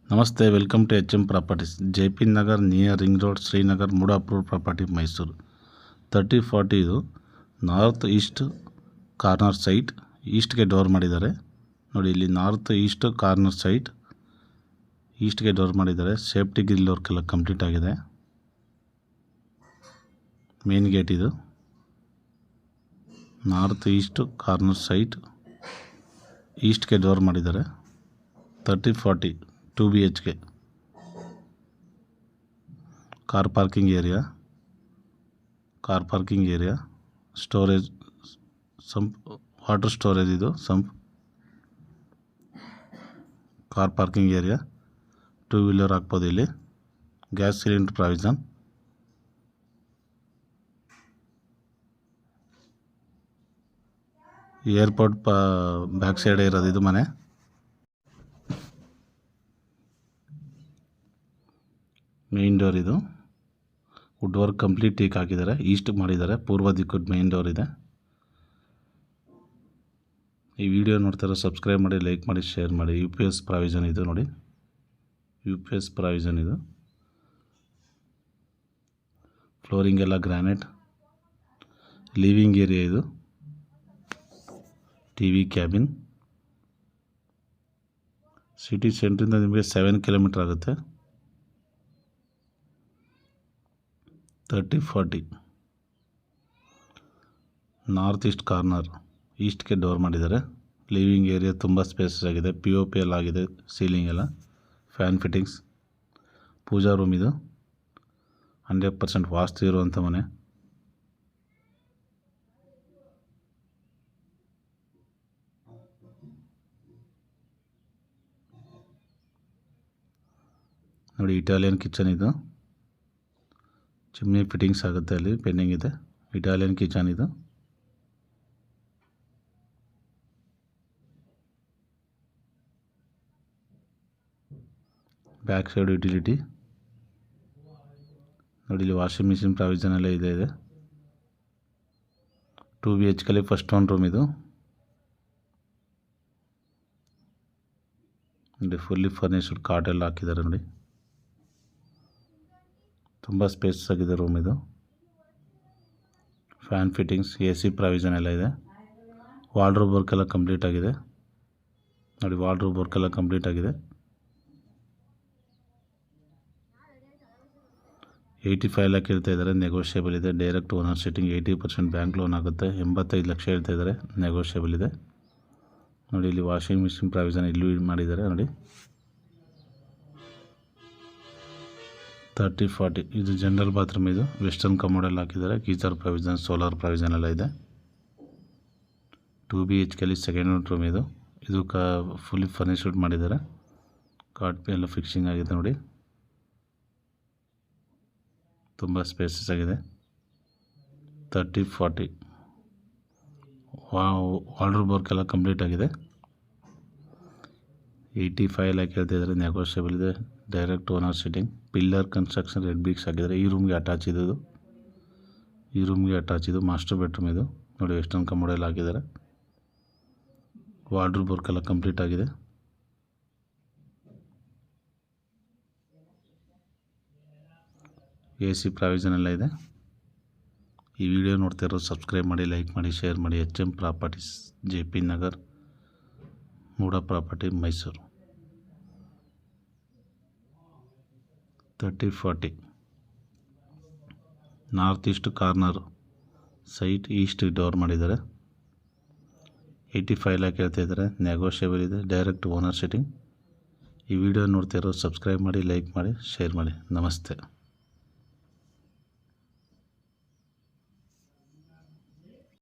ನಮಸ್ತೆ, welcome to HM properties, JP Nagar near ring road, Srinagar. MUDA approved property, Mysuru. 3040 ಇದು north east corner site. ಈಸ್ಟ್ಗೆ door ಮಾಡಿದ್ದಾರೆ ನೋಡಿ. ಇಲ್ಲಿ ನಾರ್ತ್ ಈಸ್ಟ್ ಕಾರ್ನರ್ ಸೈಟ್, ಈಸ್ಟ್ಗೆ ಡೋರ್ ಮಾಡಿದ್ದಾರೆ. ಸೇಫ್ಟಿ ಗ್ರಿಲ್ ವರ್ಕ್ ಎಲ್ಲ ಕಂಪ್ಲೀಟ್ ಆಗಿದೆ. ಮೇನ್ ಗೇಟ್ ಇದು. ನಾರ್ತ್ ಈಸ್ಟ್ ಕಾರ್ನರ್ ಸೈಟ್, ಈಸ್ಟ್ಗೆ ಡೋರ್ ಮಾಡಿದ್ದಾರೆ. 3040 2 BHK. Car parking area, storage, sump, water storage ಇದು sump. Car parking area, 2 wheeler ಹಾಕ್ಬೋದು ಇಲ್ಲಿ. Gas cylinder provision. Airport back side ಇರೋದು ಇದು ಮನೆ. ಮೇನ್ ಡೋರ್ ಇದು. ವುಡ್ ವರ್ಕ್ ಕಂಪ್ಲೀಟ್ ಟೀಕ್ ಹಾಕಿದ್ದಾರೆ. ಈಸ್ಟ್ ಮಾಡಿದ್ದಾರೆ. ಪೂರ್ವ ದಿಕ್ಕು ಮೇನ್ ಡೋರ್ ಇದೆ. ಈ ವಿಡಿಯೋ ನೋಡ್ತಾರೆ ಸಬ್ಸ್ಕ್ರೈಬ್ ಮಾಡಿ, ಲೈಕ್ ಮಾಡಿ, ಶೇರ್ ಮಾಡಿ. UPS ಪ್ರಾವಿಷನ್ ಇದು ನೋಡಿ. UPS ಪ್ರಾವಿಷನ್ ಇದು. ಫ್ಲೋರಿಂಗ್ ಎಲ್ಲ ಗ್ರಾನೈಟ್. ಲಿವಿಂಗ್ ಏರಿಯಾ ಇದು. TV cabin. ಸಿಟಿ ಸೆಂಟ್ರಿಂದ ನಿಮಗೆ 7 ಕಿಲೋಮೀಟರ್ ಆಗುತ್ತೆ. 3040 ನಾರ್ತ್ ಈಸ್ಟ್ ಕಾರ್ನರ್, ಈಸ್ಟ್ಗೆ ಡೋರ್ ಮಾಡಿದ್ದಾರೆ. ಲಿವಿಂಗ್ ಏರಿಯಾ ತುಂಬ ಸ್ಪೇಸಸ್ ಆಗಿದೆ. POP ಎಲ್ಲ ಆಗಿದೆ. ಸೀಲಿಂಗ್ ಎಲ್ಲ, ಫ್ಯಾನ್ ಫಿಟ್ಟಿಂಗ್ಸ್. ಪೂಜಾ ರೂಮ್ ಇದು. 100% ವಾಸ್ತು ಇರುವಂಥ ಮನೆ. ನೋಡಿ, ಇಟಾಲಿಯನ್ ಕಿಚನ್ ಇದು. ಚಿಮ್ನಿ ಫಿಟ್ಟಿಂಗ್ಸ್ ಆಗುತ್ತೆ, ಅಲ್ಲಿ ಪೆಂಡಿಂಗ್ ಇದೆ. ಇಟಾಲಿಯನ್ ಕಿಚನ್ ಇದು. ಬ್ಯಾಕ್ ಸೈಡ್ ಯುಟಿಲಿಟಿ ನೋಡಿ. ಇಲ್ಲಿ ವಾಷಿಂಗ್ ಮಿಷಿನ್ ಪ್ರಾವಿಷನ್ ಎಲ್ಲ ಇದೆ. 2 BHK ಫಸ್ಟ್ 1 ರೂಮ್ ಇದು. ನೋಡಿ, ಫುಲ್ಲಿ ಫರ್ನಿಶ್ಡ್ ಕಾಟ್ ಎಲ್ಲ ಹಾಕಿದ್ದಾರೆ ನೋಡಿ. ತುಂಬ ಸ್ಪೇಸಸ್ ಆಗಿದೆ ರೂಮ್ ಇದು. ಫ್ಯಾನ್ ಫಿಟ್ಟಿಂಗ್ಸ್, AC ಪ್ರಾವಿಷನ್ ಎಲ್ಲ ಇದೆ. ವಾರ್ಡ್ರೋಬ್ ವರ್ಕ್ ಎಲ್ಲ ಕಂಪ್ಲೀಟ್ ಆಗಿದೆ ನೋಡಿ. ವಾರ್ಡ್ರೋಬ್ ವರ್ಕ್ ಎಲ್ಲ ಕಂಪ್ಲೀಟ್ ಆಗಿದೆ. 85 ಲ್ಯಾಕ್ ಹೇಳ್ತಾ ಇದ್ದಾರೆ. ನೆಗೋಷಿಯಬಲ್ ಇದೆ. Direct owner sitting. 80% bank loan ಆಗುತ್ತೆ. 85 ಲಕ್ಷ ಹೇಳ್ತಾ ಇದ್ದಾರೆ. ನೆಗೋಷಿಯಬಲ್ ಇದೆ ನೋಡಿ. ಇಲ್ಲಿ ವಾಷಿಂಗ್ ಮಿಷಿನ್ ಪ್ರಾವಿಷನ್ ಇಲ್ಲೂ ಮಾಡಿದ್ದಾರೆ ನೋಡಿ. 3040 ಇದು ಜನರಲ್ ಬಾತ್ರೂಮ್ ಇದು. ವೆಸ್ಟರ್ನ್ ಕಮೋಡೆಲ್ಲ ಹಾಕಿದ್ದಾರೆ. ಗೀಜರ್ ಪ್ರಾವಿಷನ್, ಸೋಲಾರ್ ಪ್ರಾವಿಷನ್ ಎಲ್ಲ ಇದೆ. 2 BHK ಸೆಕೆಂಡ್ ರೂಮ್ ಇದು. ಇದು ಫುಲ್ಲಿ ಫರ್ನಿಶ್ಡ್ ಮಾಡಿದ್ದಾರೆ. ಕಾಟ್ ಎಲ್ಲ ಫಿಕ್ಸಿಂಗ್ ಆಗಿದೆ ನೋಡಿ. ತುಂಬ ಸ್ಪೇಸಸ್ ಆಗಿದೆ. 3040 ವಾರ್ಡ್ರೋಬ್ ವರ್ಕ್ ಎಲ್ಲ ಕಂಪ್ಲೀಟ್ ಆಗಿದೆ. 85 ಲ್ಯಾಕ್ ಹೇಳ್ತಿದ್ದಾರೆ. ನೆಗೋಷಿಯಬಲ್ ಇದೆ. Direct owner sitting. Pillar construction red BRICS ಆಗಿದ್ದಾರೆ. ಈ ರೂಮ್ಗೆ ಅಟ್ಯಾಚ್ ಇದು. ಮಾಸ್ಟರ್ ಬೆಡ್ರೂಮ್ ಇದು ನೋಡಿ. ವೆಸ್ಟರ್ನ್ ಕಮೋಡೆಲ್ಲ ಹಾಕಿದ್ದಾರೆ. ವಾರ್ಡ್ರೋಬ್ ವರ್ಕ್ ಎಲ್ಲ ಕಂಪ್ಲೀಟ್ ಆಗಿದೆ. AC ಪ್ರಾವಿಷನ್ ಎಲ್ಲ ಇದೆ. ಈ ವಿಡಿಯೋ ನೋಡ್ತಾ ಇರೋದು ಸಬ್ಸ್ಕ್ರೈಬ್ ಮಾಡಿ, ಲೈಕ್ ಮಾಡಿ, ಶೇರ್ ಮಾಡಿ. HM properties, JP Nagar, MUDA property, Mysuru. 3040 north east corner site, east door ಮಾಡಿದ್ದಾರೆ. 85 ಲ್ಯಾಕ್ ಹೇಳ್ತಾ ಇದ್ದಾರೆ. ನೆಗೋಷಿಯಬಲ್ ಇದೆ. Direct owner sitting. ಈ ವಿಡಿಯೋ ನೋಡ್ತಾ ಇರೋದು ಸಬ್ಸ್ಕ್ರೈಬ್ ಮಾಡಿ, ಲೈಕ್ ಮಾಡಿ, ಶೇರ್ ಮಾಡಿ. ನಮಸ್ತೆ.